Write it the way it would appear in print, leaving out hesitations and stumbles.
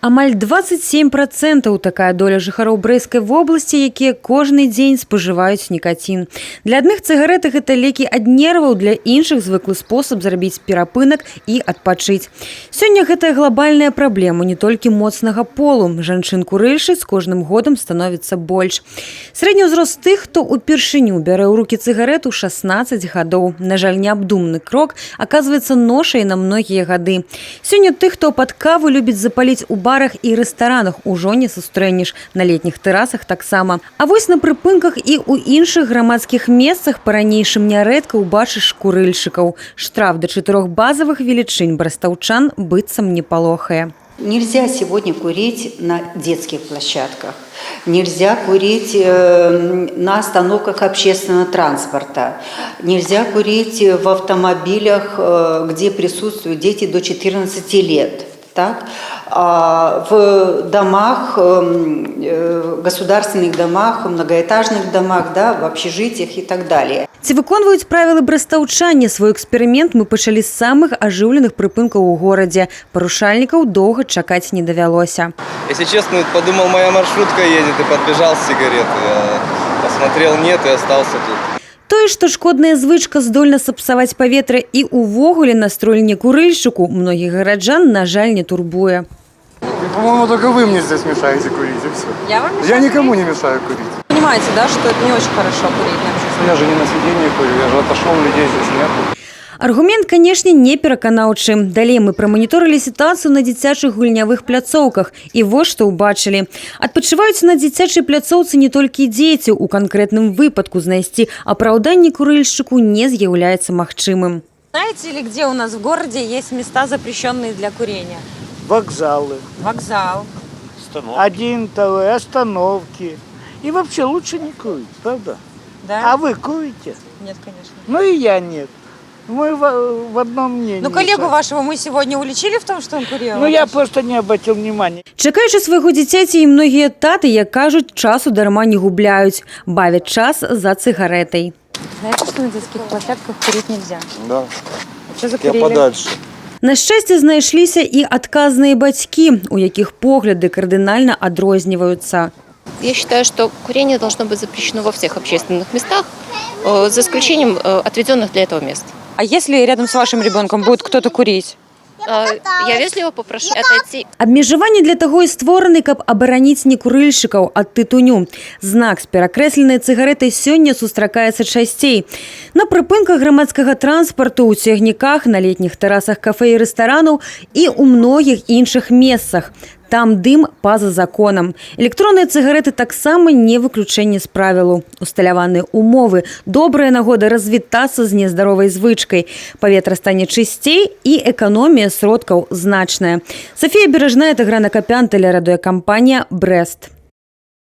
Амаль 27% такая доля жыхароў Брэсцкай вобласці, якія кожны дзень спажываюць нікацін. Для адных цыгарэт гэта лекі ад нерваў, для іншых звыклы спосаб зрабіць перапынак і адпачыць. Сёння гэтая глобальная праблема не толькі моцнага полу. Жанчын-курыльшыц з кожным годам становіцца больш. Сярэдні ўзрост тых, хто упершыню бярэ ў рукі цыгарэту, 16 гадоў. На жаль, неабдумны крок аказваецца ношай на многія гады. Сёння тых, хто пад каву любіць запаліць у барах і рэстаранах, ужо не сустрэнеш. На летніх тэрасах таксама. А вось на прыпынках і ў іншых грамадскіх месцах па-ранейшым нярэдка ўбачыш курыльшчыкаў. Штраф да 4 базавых велічынь брастаўчан быццам не палохае. Нельзя сегодня курить на детских площадках. Нельзя курить на остановках общественного транспорта. Нельзя курить в автомобилях, где присутствуют дети до 14 лет. Так? В домах, государственных домах, многоэтажных домах, да, в общежитиях и так далее. Ці выконваюць правілы брастаўчання? Свой эксперымент мы пачалі з самых ажыўленых прыпынкаў у горадзе. Парушальнікаў доўга чакаць не давялося. Если честно, подумал, моя маршрутка едет, и подбежал с сигареты. Я посмотрел, нет, и остался тут. Тое, што шкодная звычка здольна сапсаваць паветра і ўвогуле настроенне курыльшчыку, многіх гараджан, на жаль, не турбуе. По-моему, только вы мне здесь мешаете курить, и все. Я вам мешаю? Я никому не мешаю курить. Понимаете, да, что это не очень хорошо курить на общественном? Я же не на сиденье курю, я же отошел, людей здесь нет. Аргумент, канешне, не пераканаўчы. Далей мы праманіторылі сітуацыю на дзіцячых гульнявых пляцоўках. І вось што ўбачылі. Адпачываюць на дзіцячай пляцоўцы не толькі дзеці. У канкрэтным выпадку знайсці апраўданне курыльшчыку не з'яўляецца магчымым. Знаете ли, где у нас в городе есть места, запрещенные для курения? Вокзалы, Вокзал. остановки. И вообще лучше не курить, правда? Да? А вы курите? Нет, конечно. Ну и я нет. Мы в одном мнении. Ну, коллегу вашего мы сегодня уличили в том, что он курил? Ну, я просто не обратил внимания. Чакаючы свайго дзіцяці, і многія таты, як кажуць, часу дарма не губляюць. Бавяць час за цыгарэтай. Знаете, что на детских площадках курить нельзя? Да, А что я закурили? подальше. На шчасце, знайшліся і адказныя бацькі, у якіх погляды кардынальна адрозніваюцца. Я считаю, что курение должно быть запрещено во всех общественных местах, за исключением отведенных для этого мест. А если рядом с вашим ребенком будет кто-то курить? Я вежливо попрошу отойти. Абмежаванні для таго і створаны, каб абараніць некурыльшчыкаў ад тытуню. Знак з перакрэсленай цыгарэтай сёння сустракаецца часцей. На прыпынках грамадскага транспарту, у цягніках, на летніх тэрасах кафэ і рэстаранаў і ў многіх іншых месцах. Там дым па-за законам. Электронныя цыгарэты таксама не выключэнне з правілу. Усталяваныя умовы, добрая нагода развітацца з нездаровай звычкай. Паветра стане чысцей і эканомія сродкаў значная. Софія Бережная, Тагран Акапян, тэлерадыёкампанія «Брэст».